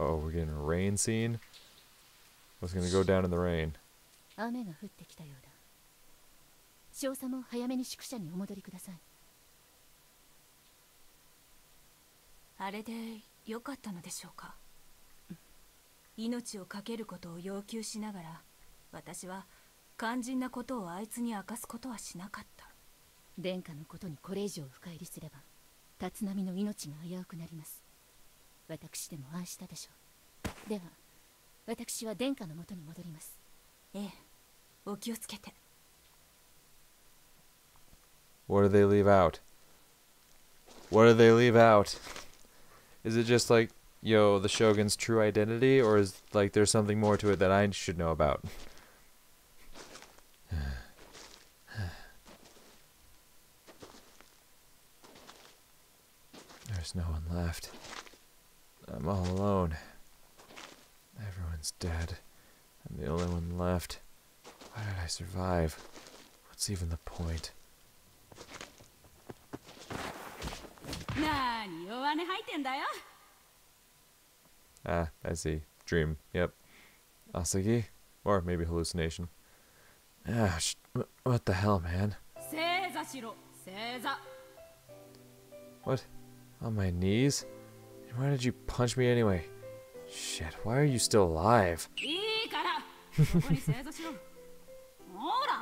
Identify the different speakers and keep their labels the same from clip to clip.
Speaker 1: Oh, we're getting a rain scene? What's gonna go down in the rain?
Speaker 2: 雨が降ってきたようだ。少佐も早めに宿舎にお戻りください。
Speaker 3: あれで良かったのでしょうか。命を懸けることを要求しながら、私は肝心なことをあいつに明かすことはしなかった。
Speaker 2: 殿下のことにこれ以上深入りすれば、立浪の命が危うくなります。私でもああしたでしょう。では、私は殿下のもとに戻ります。
Speaker 3: ええ、お気をつけて。
Speaker 1: What do they leave out? What do they leave out? Is it just like, yo, the Shogun's true identity, or is like there's something more to it that I should know about? There's no one left. I'm all alone. Everyone's dead. I'm the only one left. Why did I survive? What's even the point?
Speaker 3: なーに弱音吐いてんだよ。
Speaker 1: Ah, I see. Dream. Yep. Asagi? Or maybe hallucination. Ah, what the hell, man?
Speaker 3: 正座しろ、正座。
Speaker 1: What? On my knees? Why did you punch me anyway? Shit, why are you still alive?
Speaker 3: いいから、ここに正座しろ。ほら、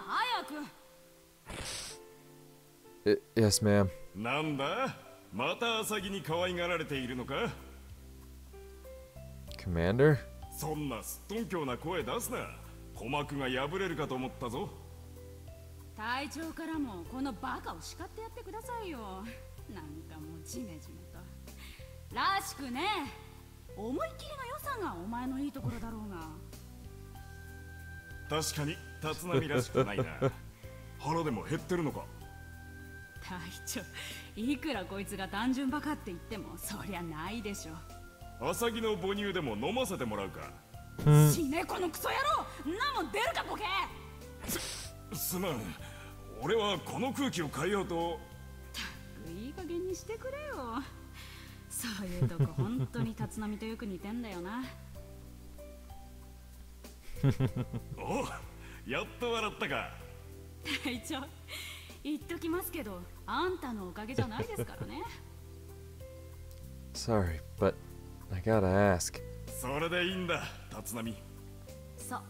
Speaker 3: 早く。
Speaker 1: Yes, ma'am.
Speaker 4: なんだ、またアサギに可愛がられているのか。
Speaker 1: Commander?
Speaker 4: そんなすっとんきょうな声出すな。鼓膜が破れるかと思ったぞ。
Speaker 3: 隊長からもこのバカを叱ってやってくださいよ。なんかもうジメジメと。らしくね。思い切りの良さがお前のいいところだろうが。
Speaker 4: 確かに立浪らしくないな。腹でも減ってるのか。
Speaker 3: 隊長、いくらこいつが単純バカって言ってもそりゃないでしょ。
Speaker 4: アサギの母乳でも飲ませてもらうか。
Speaker 3: 死ねこのクソ野郎。なもん出るかボケ。
Speaker 4: すまん。俺はこの空気を変えようと。
Speaker 3: たくいい加減にしてくれよ。そういうとこ本当に立浪とよく似てんだよな。
Speaker 4: お、やっと笑ったか。
Speaker 3: 隊長、言っときますけど、あんたのおかげじゃないですからね。
Speaker 1: Sorry, but I gotta ask.
Speaker 4: それでいいんだ、立浪。
Speaker 3: そう。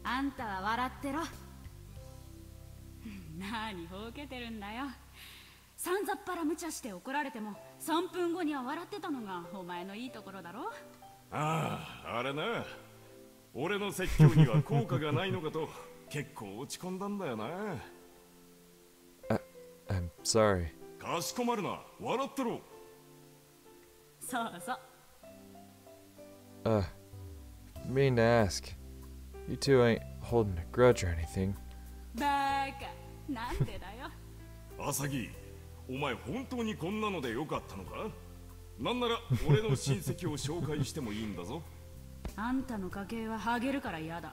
Speaker 3: あんたは笑ってろ。何ほうけてるんだよ。さんざっぱら無茶して怒られても3分後には笑ってたのがお前のいいところだろ。
Speaker 4: ああ、あれな。俺の説教には効果がないのかと結構落ち込んだんだよな。
Speaker 1: I'm sorry.
Speaker 4: かしこまるな、笑ってろ。
Speaker 3: そうそう。
Speaker 1: Mean to ask. You two ain't holding a grudge or anything.
Speaker 3: バカ、なんでだよ。
Speaker 4: アサギ、お前本当にこんなのでよかったのか。なんなら俺の親戚を紹介してもいいんだぞ。
Speaker 3: あんたの家系はハゲるから嫌だ。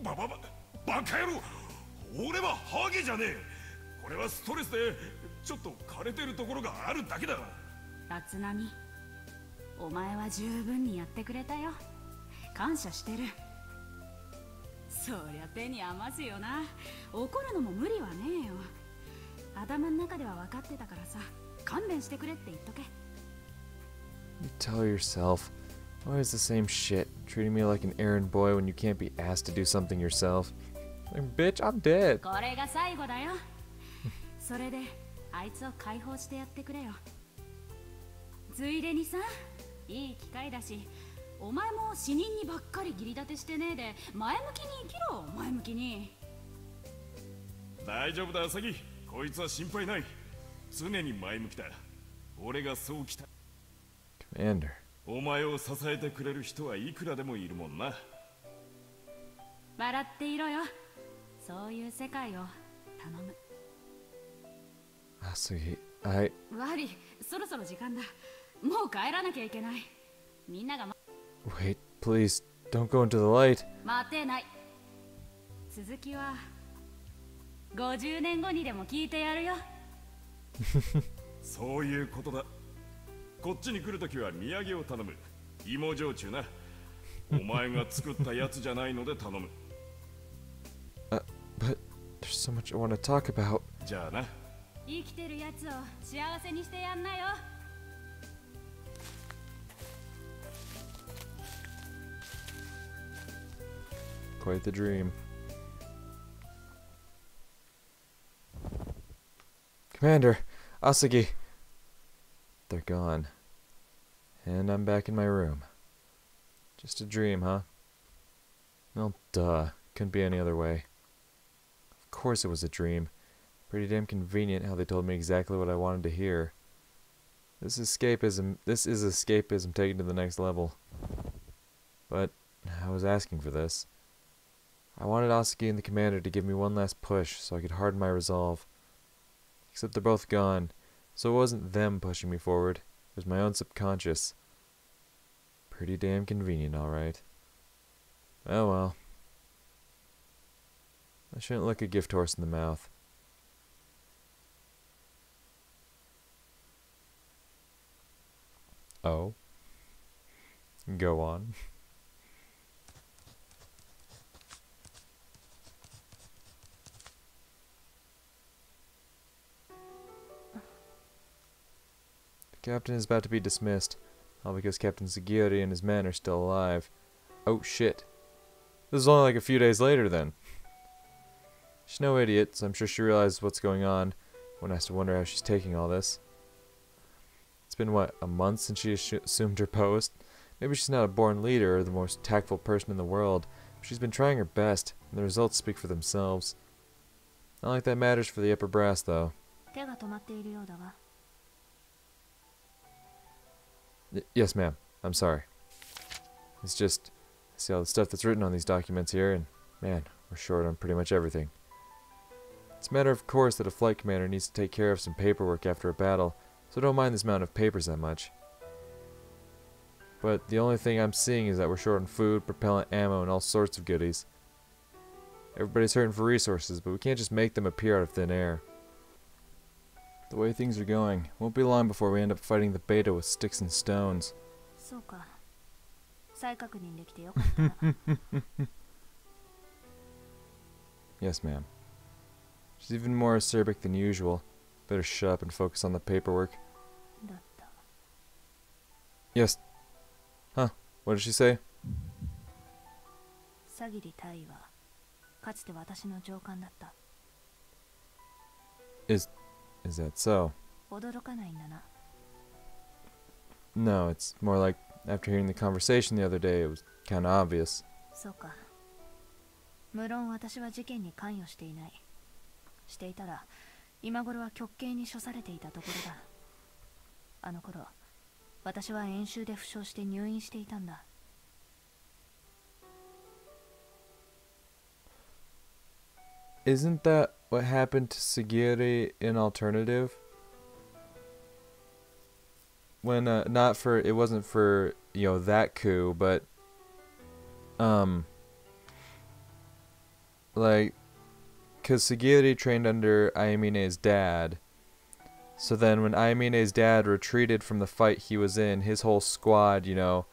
Speaker 4: バカ野郎。俺はハゲじゃねえ。これはストレスでちょっと枯れてるところがあるだけだ。
Speaker 3: 立浪、お前は十分にやってくれたよ。感謝してる。そりゃ手に余すよな。怒るのも無理はねえよ。頭の中では分かってたからさ、勘弁してくれって言っとけ。
Speaker 1: You tell yourself. Always the same shit. Treating me like an errand boy when you can't be asked to do something yourself. Like, bitch, I'm dead.
Speaker 3: これが最後だよ。それであいつを解放してやってくれよ。ついでにさ、いい機会だし、お前も死人にばっかり義理立てしてねえで前向きに生きろ。前向きに。
Speaker 4: 大丈夫だアサギ、こいつは心配ない。常に前向きだ。俺がそうきた。
Speaker 1: Commander.
Speaker 4: お前を支えてくれる人はいくらでもいるもんな。
Speaker 3: 笑っていろよ。そういう世界を頼む。
Speaker 1: Asagi,
Speaker 3: 悪い、そろそろ時間だ。もう帰らなきゃいけない。みんなが
Speaker 1: Wait, please, don't go into the light.
Speaker 3: 待てない。続きは50年後にでも聞いてやるよ。
Speaker 4: そういうことだ。こっちに来るときは土産を頼む。芋焼酎な。お前が作ったやつじゃないので頼む。
Speaker 1: But there's so much I want to talk about.
Speaker 4: じゃあな。
Speaker 3: 生きてるやつを幸せにしてやんなよ。
Speaker 1: Quite the dream. Commander, Asagi. They're gone. And I'm back in my room. Just a dream, huh? Well, duh. Couldn't be any other way. Of course it was a dream. Pretty damn convenient how they told me exactly what I wanted to hear. This is escapism taken to the next level. But I was asking for this. I wanted Asagi and the commander to give me one last push so I could harden my resolve. Except they're both gone, so it wasn't them pushing me forward. It was my own subconscious. Pretty damn convenient, alright. Oh well. I shouldn't look a gift horse in the mouth. Oh? Go on. The captain is about to be dismissed, all because Captain Sugiri and his men are still alive. Oh shit. This is only like a few days later then. She's no idiot, so I'm sure she realizes what's going on. One has to wonder how she's taking all this. It's been, what, a month since she assumed her post? Maybe she's not a born leader or the most tactful person in the world, but she's been trying her best, and the results speak for themselves. Not like that matters for the upper brass, though. Yes, ma'am. I'm sorry. It's just, I see all the stuff that's written on these documents here, and man, we're short on pretty much everything. It's a matter of course that a flight commander needs to take care of some paperwork after a battle, so don't mind this amount of papers that much. But the only thing I'm seeing is that we're short on food, propellant, ammo, and all sorts of goodies. Everybody's hurting for resources, but we can't just make them appear out of thin air. The way things are going, won't be long before we end up fighting the beta with sticks and stones. Yes, ma'am. She's even more acerbic than usual. Better shut up and focus on the paperwork. Yes. Huh? What did she say? Is that so? No, it's more like after hearing the conversation the other day, it was kind of obvious. Isn't that what happened to Sugiri in Alternative? When, not for, it wasn't for, you know, that coup, but, like, because Sugiri trained under Ayamine's dad, so then when Ayamine's dad retreated from the fight he was in, his whole squad, you know,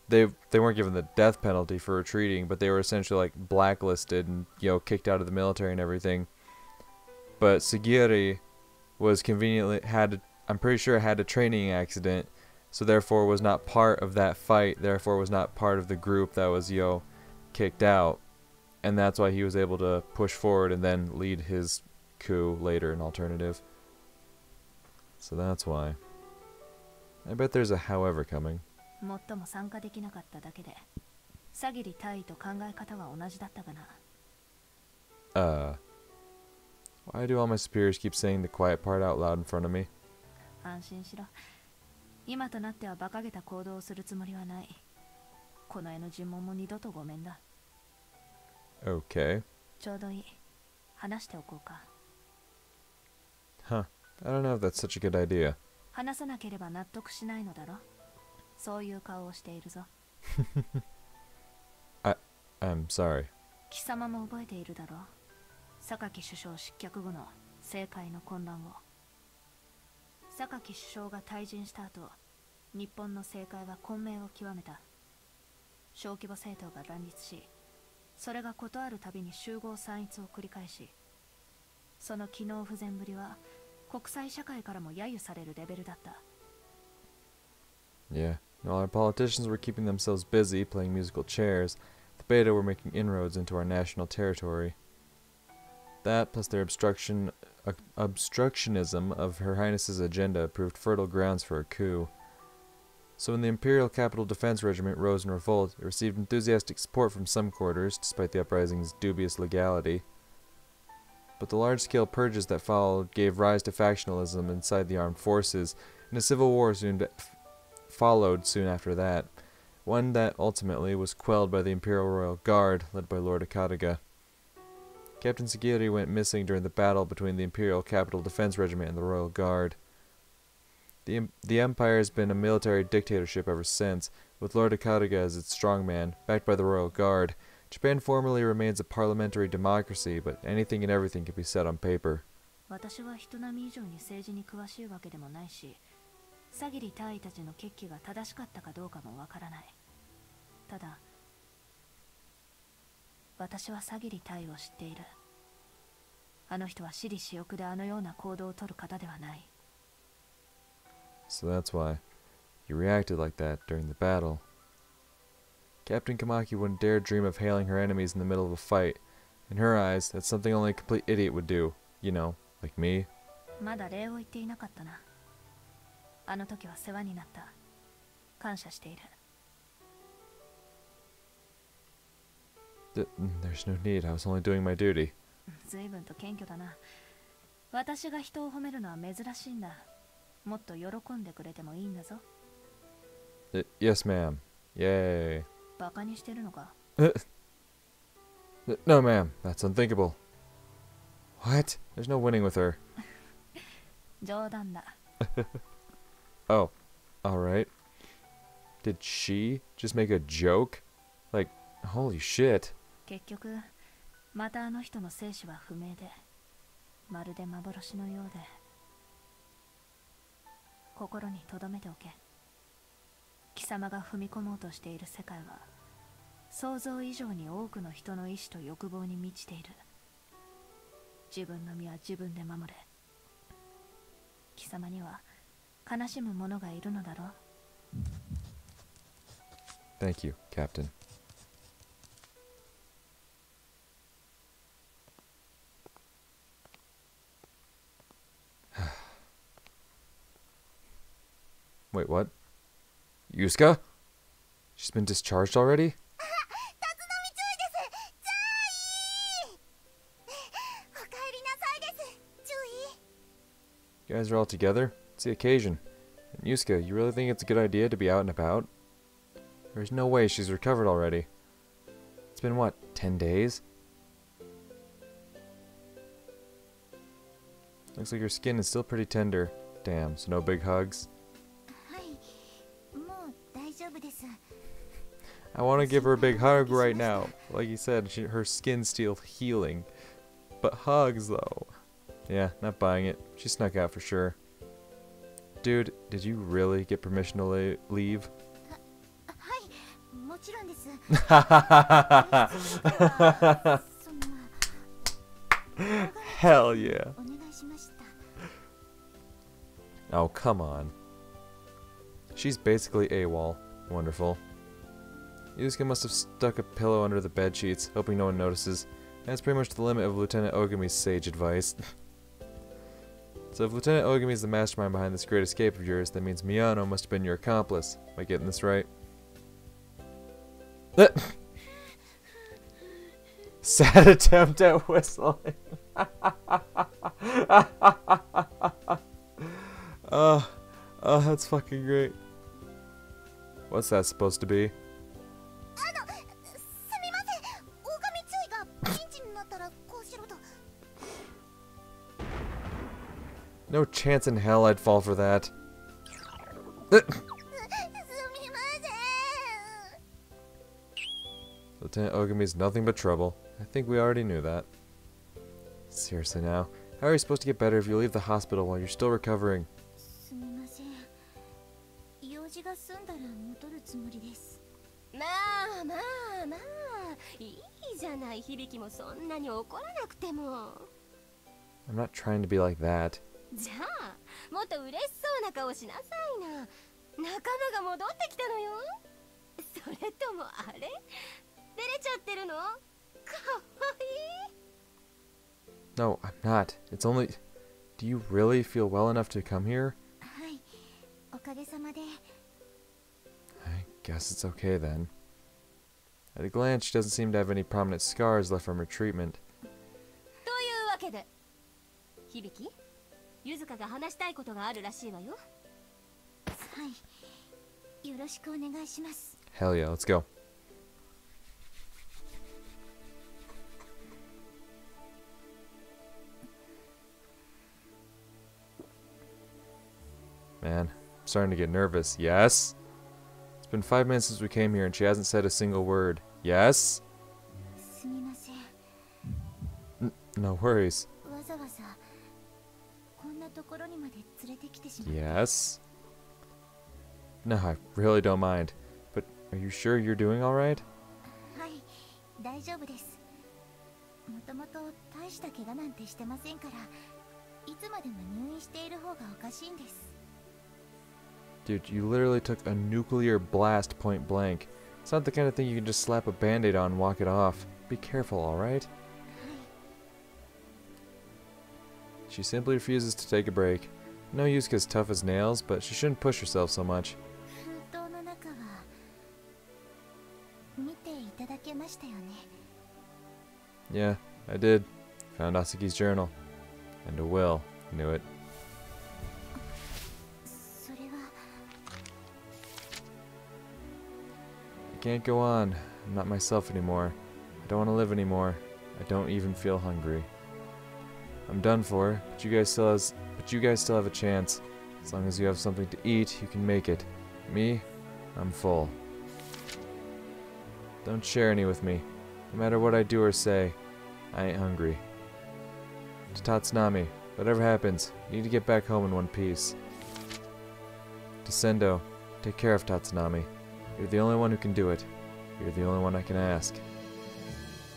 Speaker 1: they weren't given the death penalty for retreating, but they were essentially like blacklisted and, you know, kicked out of the military and everything. But Sugiri was conveniently I'm pretty sure had a training accident, so therefore was not part of that fight, therefore was not part of the group that was, you know, kicked out. And that's why he was able to push forward and then lead his coup later in Alternative. So that's why. I bet there's a however coming. Why do all my superiors keep saying the quiet part out loud in front of me? Okay. Huh. I don't know if that's such a good idea. I'm sorry.
Speaker 3: 貴様も覚えているだろう。榊首相失脚後の政界の混乱を。榊首相が退陣した後、日本の政界は混迷を極めた。小規模政党が乱立し、それが事あるたびに集合散逸を繰り返し、その機能不全ぶりは国際社会からも揶揄されるレベルだった。
Speaker 1: Yeah, while our politicians were keeping themselves busy playing musical chairs, the Beta were making inroads into our national territory. That, plus their obstructionism of Her Highness's agenda, proved fertile grounds for a coup. So when the Imperial Capital Defense Regiment rose in revolt, it received enthusiastic support from some quarters, despite the uprising's dubious legality. But the large-scale purges that followed gave rise to factionalism inside the armed forces, and a civil war followed soon after that, one that ultimately was quelled by the Imperial Royal Guard, led by Lord Akataga. Captain Sagiri went missing during the battle between the Imperial Capital Defense Regiment and the Royal Guard. The Empire has been a military dictatorship ever since, with Lord Akataga as its strongman, backed by the Royal Guard. Japan formally remains a parliamentary democracy, but anything and everything can be said on paper.
Speaker 3: 私は人並み以上に政治に詳しいわけでもないし、サギリ大尉たちの決起が正しかったかどうかもわからない。ただ、私はサギリ大尉を知っている。あの人は私利私欲であのような行動を取る方ではない。
Speaker 1: So that's why you reacted like that during the battle. Captain Kamaki wouldn't dare dream of hailing her enemies in the middle of a fight. In her eyes, that's something only a complete idiot would do. You know, like me.
Speaker 3: まだ礼を言っていなかったな。あの時は世話になった。感謝している。
Speaker 1: There's no need. I was only doing my duty.
Speaker 3: 随分と謙虚だな。私が人を褒めるのは珍しいんだ。もっと喜んでくれてもいいんだぞ。
Speaker 1: Yes, ma'am. Yay.
Speaker 3: バカにしてるのか？
Speaker 1: No, ma'am. That's unthinkable. What? There's no winning with her.
Speaker 3: 冗談だ。
Speaker 1: Oh, alright. Did she just make a joke? Like, holy shit.
Speaker 3: 結局、またあの人の生死は不明で、まるで幻のようで。心に留めておけ。貴様が踏み込もうとしている世界は、想像以上に多くの人の意志と欲望に満ちている。自分の身は自分で守れ。貴様には悲しむ者がいるのだろう。
Speaker 1: Thank you, Captain. Wait, what? Yusuka? She's been discharged already? You guys are all together? It's the occasion. And Yusuka, you really think it's a good idea to be out and about? There's no way she's recovered already. It's been what, 10 days? Looks like her skin is still pretty tender. Damn, so no big hugs? I want to give her a big hug right now. Like you said, her skin's still healing. But hugs, though. Yeah, not buying it. She snuck out for sure. Dude, did you really get permission to leave? Hell yeah. Oh, come on. She's basically AWOL. Wonderful. Yusuke must have stuck a pillow under the bed sheets, hoping no one notices. That's pretty much the limit of Lieutenant Ogami's sage advice. So if Lieutenant Ogami is the mastermind behind this great escape of yours, that means Miyano must have been your accomplice. Am I getting this right? Sad attempt at whistling. Oh, that's fucking great. What's that supposed to be? No chance in hell I'd fall for that. Lieutenant Ogami's nothing but trouble. I think we already knew that. Seriously now, how are you supposed to get better if you leave the hospital while you're still recovering?
Speaker 2: 済んだら戻るつもりです。
Speaker 5: まあまあまあ、いいじゃない。響もそんなに怒らなくても。
Speaker 1: I'm not trying to be like that.
Speaker 5: じゃあもっと嬉しそうな顔しなさいな。仲間が戻ってきたのよ。それともあれ、照れちゃってるの？かわいい。
Speaker 1: No, I'm not. It's only... Do you really feel well enough to come here?
Speaker 2: はい、おかげさまで。
Speaker 1: I guess it's okay then. At a glance, she doesn't seem to have any prominent scars left from her treatment.
Speaker 5: というわけで、響、ゆずかが話したいことがあるらしいわよ。
Speaker 2: はい、よろしくお願いします。
Speaker 1: Hell yeah, let's go. Man, I'm starting to get nervous. Yes? It's been 5 minutes since we came here and she hasn't said a single word. Yes?
Speaker 2: すみません。
Speaker 1: No worries.
Speaker 2: わざわざこんなところにまで連れてきてしまって。
Speaker 1: Yes? No, I really don't mind. But are you sure you're doing alright?
Speaker 2: はい、大丈夫です。もともと大した怪我なんてしてませんから、いつまでも入院している方がおかしいんです。
Speaker 1: Dude, you literally took a nuclear blast point blank. It's not the kind of thing you can just slap a band-aid on and walk it off. Be careful, alright? She simply refuses to take a break. No Yusuka's tough as nails, but she shouldn't push herself so much.
Speaker 2: 封筒の中は見ていただけましたよね。
Speaker 1: Yeah, I did. Found Asaki's journal. And a will. Knew it.
Speaker 2: それは
Speaker 1: I can't go on. I'm not myself anymore. I don't want to live anymore. I don't even feel hungry. I'm done for, but you guys still have a chance. As long as you have something to eat, you can make it. Me, I'm full. Don't share any with me. No matter what I do or say, I ain't hungry. To Tatsunami, whatever happens, you need to get back home in one piece. To Sendo, take care of Tatsunami. You're the only one who can do it. You're the only one I can ask.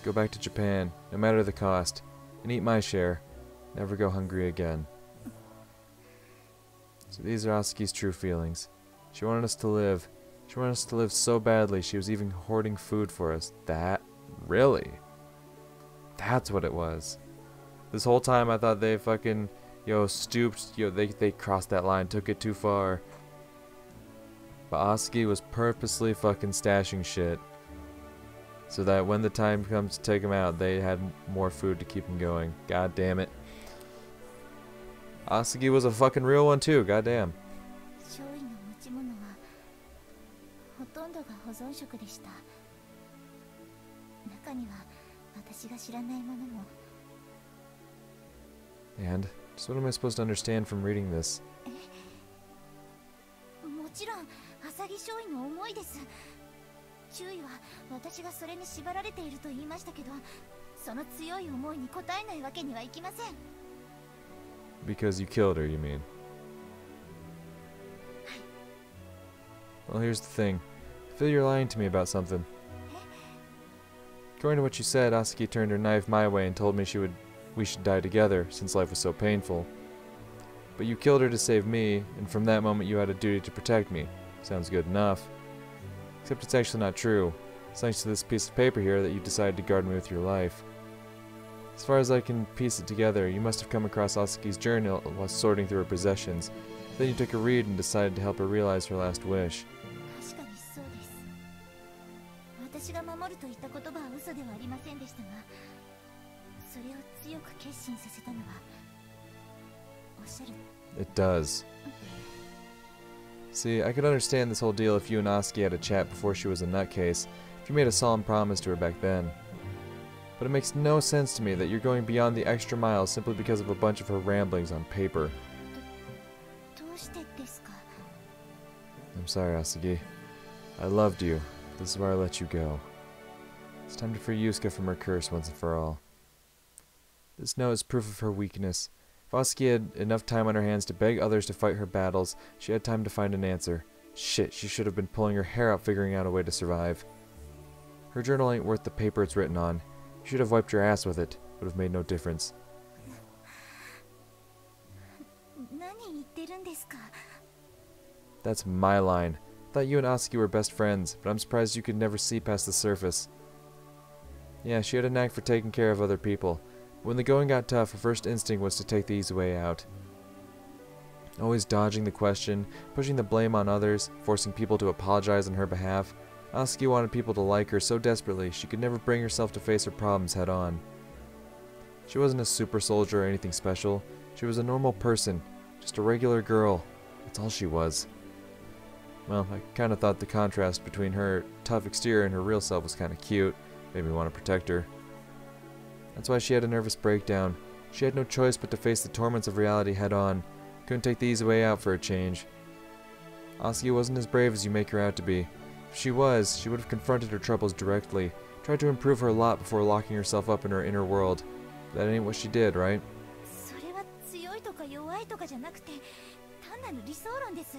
Speaker 1: Go back to Japan, no matter the cost, and eat my share. Never go hungry again. So these are Asaki's true feelings. She wanted us to live. She wanted us to live so badly she was even hoarding food for us. That? Really? That's what it was. This whole time I thought they fucking, stooped, they crossed that line, took it too far. But Asaki was purposely fucking stashing shit. So that when the time comes to take them out, they had more food to keep them going. God damn it. Asaki was a fucking real one too, goddamn.
Speaker 2: 少尉の持ち物はほとんどが保存食でした。中には私が知らないものも。
Speaker 1: And just what am I supposed to understand from reading this?
Speaker 2: もちろん浅木少尉の思いです。注意は私がそれに縛られていると言いましたけど、その強い思いに応えないわけにはいきません。
Speaker 1: Because you killed her, you mean? Well, here's the thing. I feel you're lying to me about something. According to what you said, Asaki turned her knife my way and told me we should die together, since life was so painful. But you killed her to save me, and from that moment you had a duty to protect me. Sounds good enough. Except it's actually not true. It's thanks to this piece of paper here that you decided to guard me with your life. As far as I can piece it together, you must have come across Asaki's journal while sorting through her possessions. Then you took a read and decided to help her realize her last wish.
Speaker 2: 確かにそうです。私が守ると言った言葉は嘘ではありませんでしたが、それを強く決心させたのはおっしゃる。
Speaker 1: It does. See, I could understand this whole deal if you and Asaki had a chat before she was a nutcase, if you made a solemn promise to her back then. But it makes no sense to me that you're going beyond the extra mile simply because of a bunch of her ramblings on paper.
Speaker 2: どうしてですか?
Speaker 1: I'm sorry, Asagi. I loved you. This is where I let you go. It's time to free Yusuka from her curse once and for all. This note is proof of her weakness. If Asaki had enough time on her hands to beg others to fight her battles, she had time to find an answer. Shit, she should have been pulling her hair out figuring out a way to survive. Her journal ain't worth the paper it's written on. You should have wiped your ass with it. Would have made no difference.
Speaker 2: 何言ってるんですか?
Speaker 1: That's my line. Thought you and Asuki were best friends, but I'm surprised you could never see past the surface. Yeah, she had a knack for taking care of other people. But when the going got tough, her first instinct was to take the easy way out. Always dodging the question, pushing the blame on others, forcing people to apologize on her behalf, Asuki wanted people to like her so desperately she could never bring herself to face her problems head on. She wasn't a super soldier or anything special. She was a normal person, just a regular girl. That's all she was. Well, I kinda thought the contrast between her tough exterior and her real self was kinda cute. Made me want to protect her. That's why she had a nervous breakdown. She had no choice but to face the torments of reality head on. Couldn't take the easy way out for a change. Asuki wasn't as brave as you make her out to be. If she was, she would have confronted her troubles directly, tried to improve her lot before locking herself up in her inner world. That ain't what she did, right?
Speaker 2: それは強いとか弱いとかじゃなくて、単なる理想論です。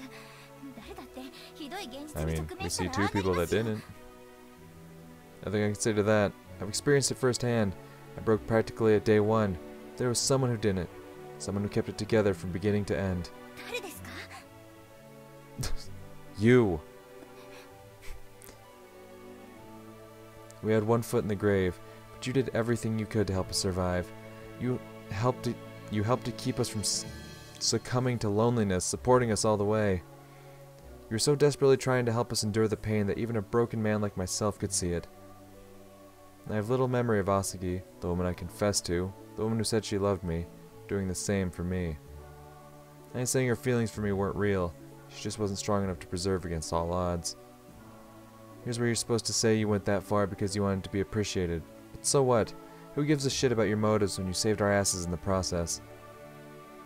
Speaker 2: 誰だってひどい現実
Speaker 1: I
Speaker 2: に
Speaker 1: mean,
Speaker 2: 直
Speaker 1: we
Speaker 2: 面した
Speaker 1: see
Speaker 2: ら
Speaker 1: two
Speaker 2: ああなり
Speaker 1: people
Speaker 2: ま
Speaker 1: that
Speaker 2: すよ。
Speaker 1: didn't. Nothing I can say to that. I've experienced it firsthand. I broke practically at day one. There was someone who didn't. Someone who kept it together from beginning to end.
Speaker 2: 誰ですか?
Speaker 1: You! We had one foot in the grave, but you did everything you could to help us survive. You helped to keep us from succumbing to loneliness, supporting us all the way. You were so desperately trying to help us endure the pain that even a broken man like myself could see it. I have little memory of Asuki, the woman I confessed to, the woman who said she loved me, doing the same for me. I ain't saying her feelings for me weren't real, she just wasn't strong enough to preserve against all odds. Here's where you're supposed to say you went that far because you wanted to be appreciated. But so what? Who gives a shit about your motives when you saved our asses in the process?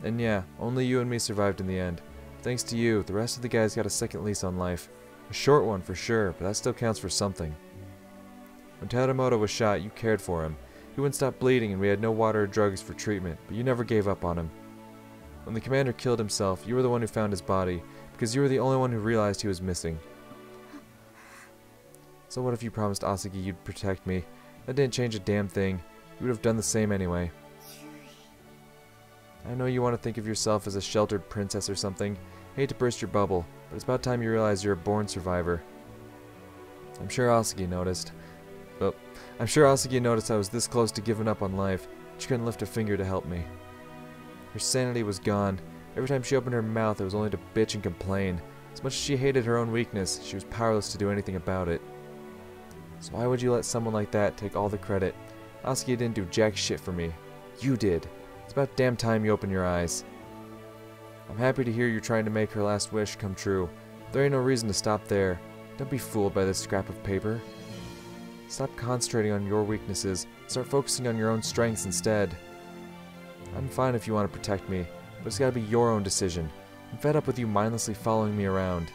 Speaker 1: And yeah, only you and me survived in the end. Thanks to you, the rest of the guys got a second lease on life. A short one for sure, but that still counts for something. When Tadamoto was shot, you cared for him. He wouldn't stop bleeding and we had no water or drugs for treatment, but you never gave up on him. When the commander killed himself, you were the one who found his body, because you were the only one who realized he was missing. So what if you promised Asuki you'd protect me? That didn't change a damn thing. You would have done the same anyway. I know you want to think of yourself as a sheltered princess or something. Hate to burst your bubble, but it's about time you realize you're a born survivor. I'm sure Asuki noticed. Well, I'm sure Asuki noticed I was this close to giving up on life. She couldn't lift a finger to help me. Her sanity was gone. Every time she opened her mouth, it was only to bitch and complain. As much as she hated her own weakness, she was powerless to do anything about it. So why would you let someone like that take all the credit? Asuki didn't do jack shit for me. You did. It's about damn time you open your eyes. I'm happy to hear you're trying to make her last wish come true. There ain't no reason to stop there. Don't be fooled by this scrap of paper. Stop concentrating on your weaknesses. Start focusing on your own strengths instead. I'm fine if you want to protect me, but it's gotta be your own decision. I'm fed up with you mindlessly following me around.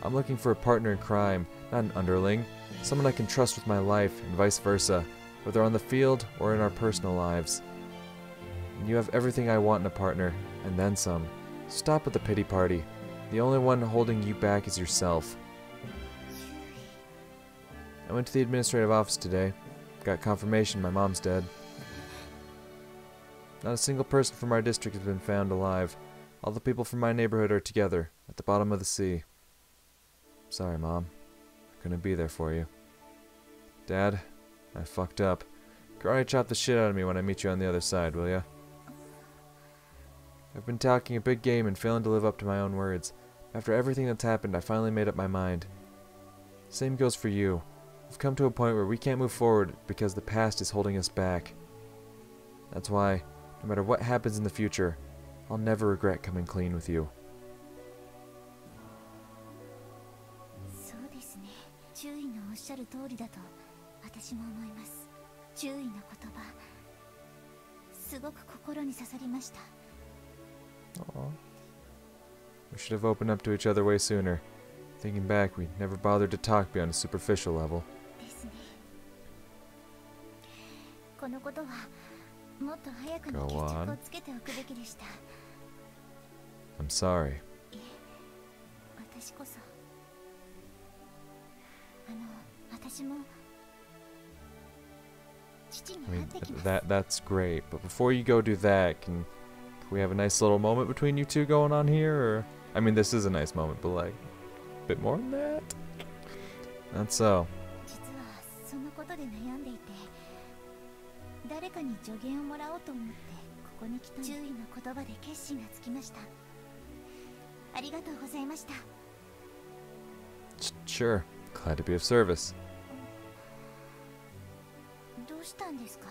Speaker 1: I'm looking for a partner in crime, not an underling. Someone I can trust with my life, and vice versa, whether on the field or in our personal lives. And you have everything I want in a partner, and then some. Stop with the pity party. The only one holding you back is yourself. I went to the administrative office today. Got confirmation my mom's dead. Not a single person from our district has been found alive. All the people from my neighborhood are together, at the bottom of the sea. Sorry, Mom. Couldn't be there for you. Dad, I fucked up. Karate chop the shit out of me when I meet you on the other side, will ya? I've been talking a big game and failing to live up to my own words. After everything that's happened, I finally made up my mind. Same goes for you. We've come to a point where we can't move forward because the past is holding us back. That's why, no matter what happens in the future, I'll never regret coming clean with you.
Speaker 2: そうですね。注意のおっしゃる通りだと私も思います。注意の言葉、すごく心に刺さりました。
Speaker 1: Aww. We should have opened up to each other way sooner. Thinking back, we never bothered to talk beyond a superficial level.
Speaker 2: ですね。このことはもっと早くに決
Speaker 1: Go
Speaker 2: 着
Speaker 1: on.
Speaker 2: をつけておくべきでした。
Speaker 1: I'm sorry.
Speaker 2: いえ、私こそ私も父に
Speaker 1: I
Speaker 2: 会
Speaker 1: mean,
Speaker 2: ってきます。
Speaker 1: that's great. But before you go do that, can we have a nice little moment between you two going on here? Or I mean, this is a nice moment, but like a bit more than that. That's so.
Speaker 2: 実はそのことで悩んでいて、誰かに助言をもらおうと思ってここに来た。注意の言葉で決心がつきました。ありがとうございました。
Speaker 1: Sure. Glad to be of service.
Speaker 2: どうしたんですか？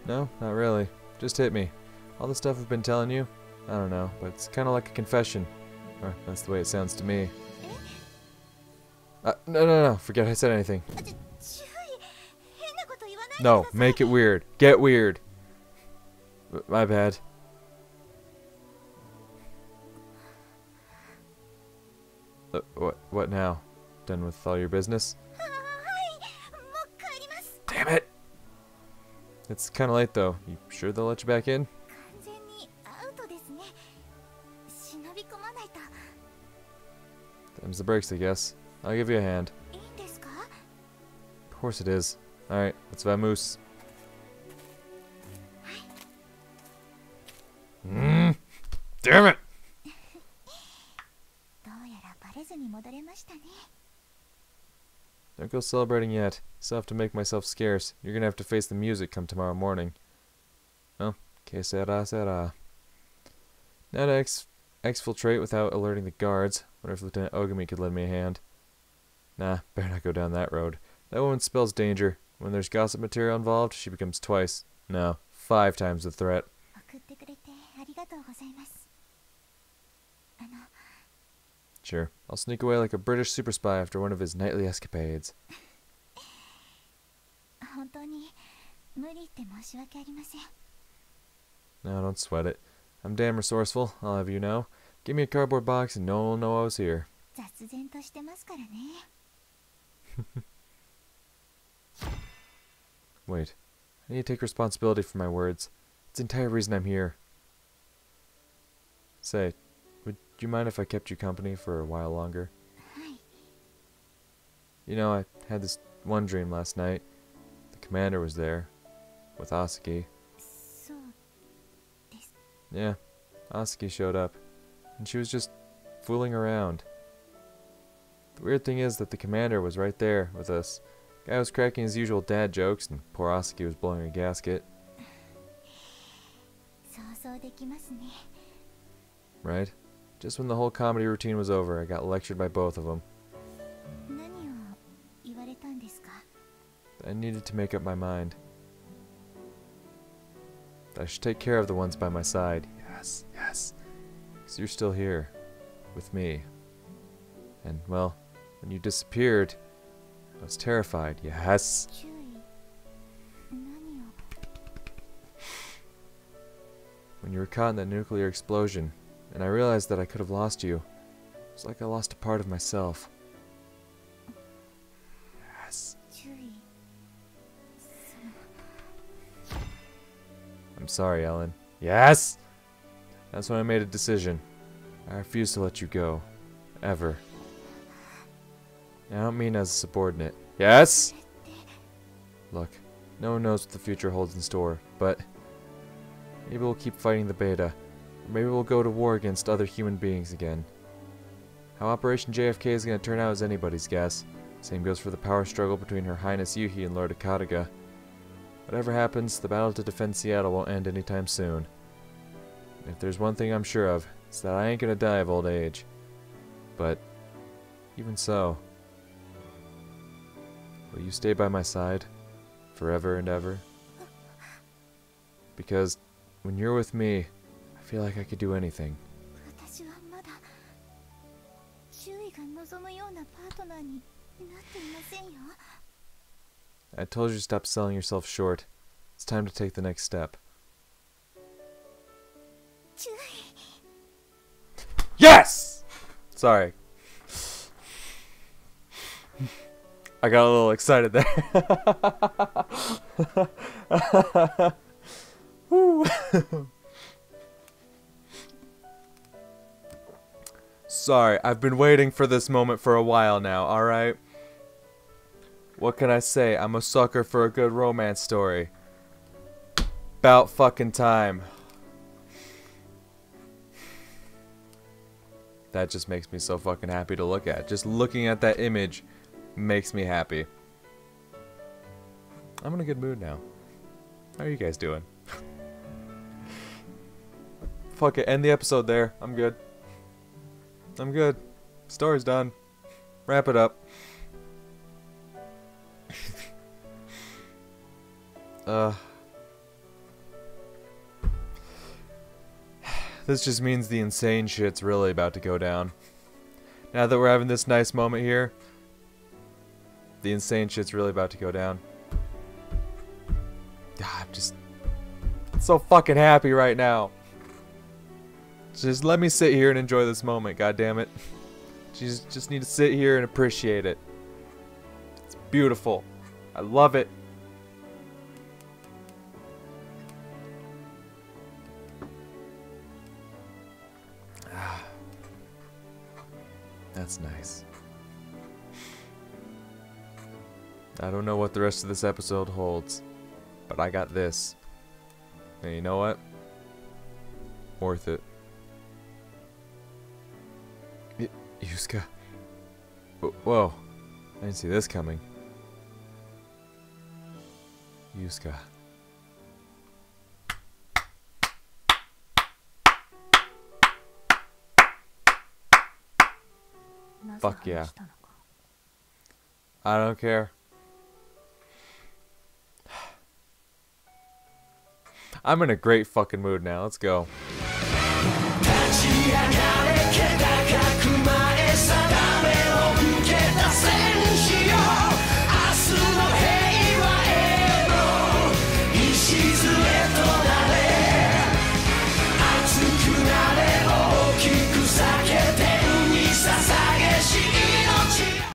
Speaker 1: No, not really. Just hit me. All the stuff I've been telling you, I don't know, but it's kind of like a confession. Or that's the way it sounds to me. No. Forget I said anything.
Speaker 2: 注意、変なこと言わないでくだ
Speaker 1: No,
Speaker 2: さい。
Speaker 1: make it weird. Get weird. My bad. What now? Done with all your business?
Speaker 2: はい、もう帰ります。
Speaker 1: Damn it! It's kind of late though. You sure they'll let you back in?
Speaker 2: 完全にアウトですね。忍び込まないと。
Speaker 1: Them's the breaks, I guess. I'll give you a hand.
Speaker 2: いいんですか？
Speaker 1: Of course it is. Alright, let's vamoose. Damn it!
Speaker 2: どうやらバレずに戻れましたね。
Speaker 1: Don't go celebrating yet. Still have to make myself scarce. You're gonna have to face the music come tomorrow morning. Well, que sera, sera. Now to exfiltrate without alerting the guards. Wonder if Lieutenant Ogami could lend me a hand. Nah, better not go down that road. That woman spells danger. When there's gossip material involved, she becomes twice, no, 5 times the threat.
Speaker 2: 送ってくれてありがとうございます。
Speaker 1: Sure, I'll sneak away like a British super spy after one of his nightly escapades.
Speaker 2: 本当に無理言って申し訳ありません。
Speaker 1: No, don't sweat it. I'm damn resourceful, I'll have you know. Give me a cardboard box and no one will know I was here.
Speaker 2: 雑然としてますからね。
Speaker 1: Wait, I need to take responsibility for my words. It's the entire reason I'm here. Say, would you mind if I kept you company for a while longer?
Speaker 2: はい。
Speaker 1: You know, I had this one dream last night. The commander was there, with Asaki.
Speaker 2: そうです。
Speaker 1: Yeah, Asaki showed up, and she was just fooling around. The weird thing is that the commander was right there with us. Guy was cracking his usual dad jokes, and poor Asaki was blowing a gasket.
Speaker 2: 想像できますね。
Speaker 1: Right? Just when the whole comedy routine was over, I got lectured by both of them.
Speaker 2: 何を言われたんですか？
Speaker 1: I needed to make up my mind. I should take care of the ones by my side. Yes, yes. Because you're still here. With me. And, well, when you disappeared, I was terrified. Yes.
Speaker 2: 注意。何を？
Speaker 1: When you were caught in that nuclear explosion, and I realized that I could have lost you. It was like I lost a part of myself. Yes.
Speaker 2: 注意。
Speaker 1: I'm sorry, Ellen. Yes! That's when I made a decision. I refuse to let you go. Ever. And I don't mean as a subordinate. Yes? Look, no one knows what the future holds in store, but maybe we'll keep fighting the beta. Or maybe we'll go to war against other human beings again. How Operation JFK is going to turn out is anybody's guess. Same goes for the power struggle between Her Highness Yuhi and Lord Akataga. Whatever happens, the battle to defend Seattle won't end anytime soon. And if there's one thing I'm sure of, it's that I ain't gonna die of old age. But, even so, will you stay by my side, forever and ever? Because, when you're with me, I feel like I could do anything.
Speaker 2: 私はまだ周囲が望むようなパートナーになっていませんよ。
Speaker 1: I told you to stop selling yourself short. It's time to take the next step.
Speaker 2: 注意。
Speaker 1: Yes! Sorry. I got a little excited there. Woo. sorry. I've been waiting for this moment for a while now, alright? What can I say? I'm a sucker for a good romance story. About fucking time. That just makes me so fucking happy to look at. Just looking at that image makes me happy. I'm in a good mood now. How are you guys doing? Fuck it, end the episode there. I'm good. I'm good. Story's done. Wrap it up. This just means the insane shit's really about to go down. Now that we're having this nice moment here, the insane shit's really about to go down. I'm just so fucking happy right now. Just let me sit here and enjoy this moment, goddammit. Just need to sit here and appreciate it. It's beautiful. I love it. That's nice. I don't know what the rest of this episode holds, but I got this. And you know what? Worth it. Yusuka. Whoa. I didn't see this coming. Yusuka. Fuck yeah. I don't care. I'm in a great fucking mood now. Let's go.